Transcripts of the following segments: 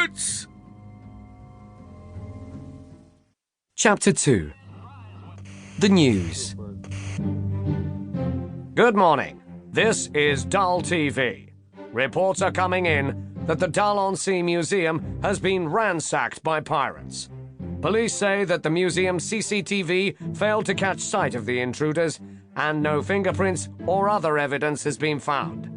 Pirates! Chapter 2. The News. Good morning. This is Dull TV. Reports are coming in that the Galleon Museum has been ransacked by pirates. Police say that the museum's CCTV failed to catch sight of the intruders, and no fingerprints or other evidence has been found.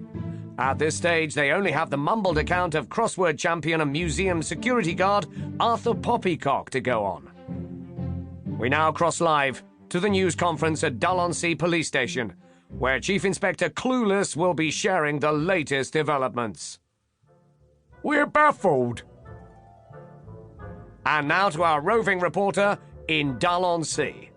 At this stage, they only have the mumbled account of crossword champion and museum security guard Arthur Poppycock to go on. We now cross live to the news conference at Dallonsea Police Station, where Chief Inspector Clueless will be sharing the latest developments. We're baffled. And now to our roving reporter in Dallonsea.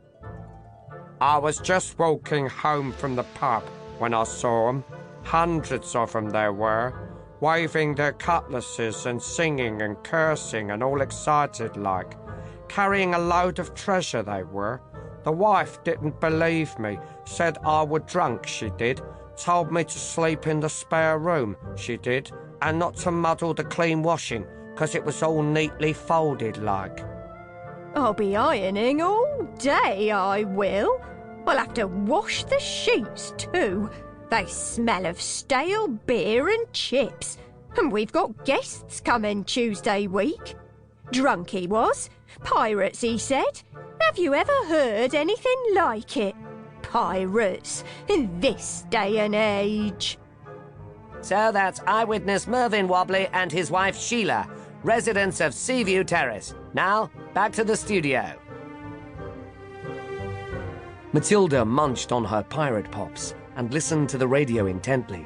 I was just walking home from the pub when I saw them. Hundreds of them there were, waving their cutlasses and singing and cursing and all excited like. Carrying a load of treasure they were. The wife didn't believe me, said I were drunk, she did. Told me to sleep in the spare room, she did, and not to muddle the clean washing, 'cause it was all neatly folded like. I'll be ironing all day, I will. I'll have to wash the sheets too. They smell of stale beer and chips. And we've got guests coming Tuesday week. Drunk he was. Pirates, he said. Have you ever heard anything like it? Pirates, in this day and age. So that's eyewitness Mervyn Wobbly and his wife Sheila, residents of Seaview Terrace. Now, back to the studio. Matilda munched on her pirate pops and listened to the radio intently.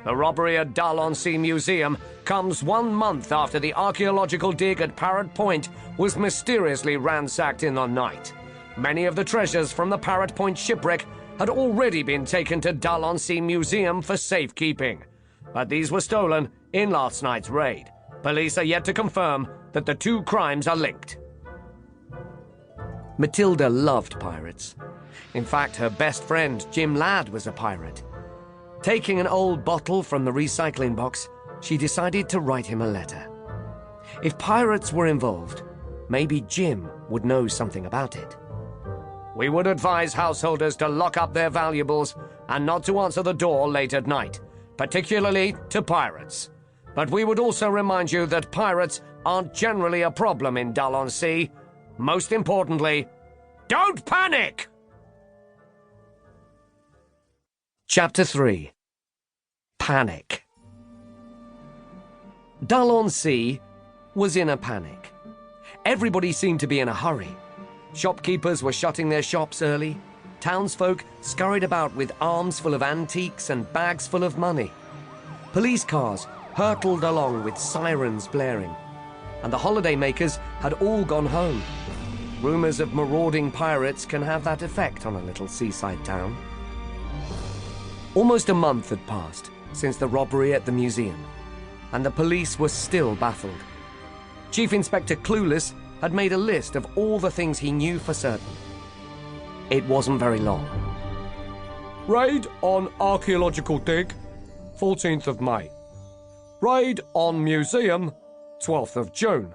The robbery at Dallonsea Museum comes 1 month after the archaeological dig at Parrot Point was mysteriously ransacked in the night. Many of the treasures from the Parrot Point shipwreck had already been taken to Dallonsea Museum for safekeeping, but these were stolen in last night's raid. Police are yet to confirm that the two crimes are linked. Matilda loved pirates. In fact, her best friend, Jim Lad, was a pirate. Taking an old bottle from the recycling box, she decided to write him a letter. If pirates were involved, maybe Jim would know something about it. We would advise householders to lock up their valuables and not to answer the door late at night, particularly to pirates. But we would also remind you that pirates aren't generally a problem in Dallonsea. Most importantly, don't panic! Chapter 3. Panic. Dallonsea was in a panic. Everybody seemed to be in a hurry. Shopkeepers were shutting their shops early. Townsfolk scurried about with arms full of antiques and bags full of money. Police cars hurtled along with sirens blaring. And the holidaymakers had all gone home. Rumors of marauding pirates can have that effect on a little seaside town. Almost a month had passed since the robbery at the museum, and the police were still baffled. Chief Inspector Clueless had made a list of all the things he knew for certain. It wasn't very long. Raid on archaeological dig, 14th of May. Raid on museum, 12th of June.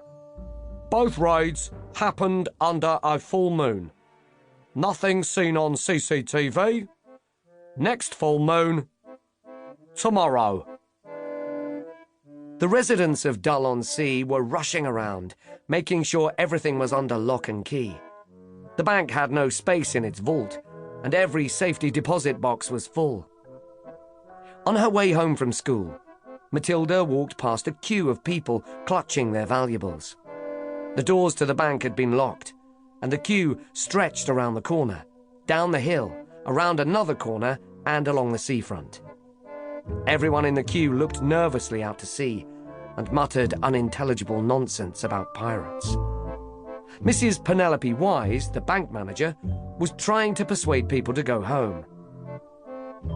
Both raids happened under a full moon. Nothing seen on CCTV. Next full moon, tomorrow. The residents of Dallonsea were rushing around, making sure everything was under lock and key. The bank had no space in its vault, and every safety deposit box was full. On her way home from school, Matilda walked past a queue of people clutching their valuables. The doors to the bank had been locked, and the queue stretched around the corner, down the hill, around another corner, and along the seafront. Everyone in the queue looked nervously out to sea and muttered unintelligible nonsense about pirates. Mrs. Penelope Wise, the bank manager, was trying to persuade people to go home.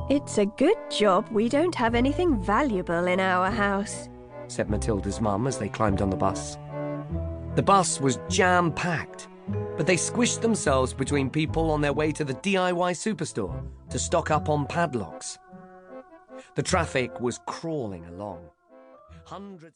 It's a good job we don't have anything valuable in our house, said Matilda's mum as they climbed on the bus. The bus was jam-packed, but they squished themselves between people on their way to the DIY superstore to stock up on padlocks. The traffic was crawling along. Hundreds of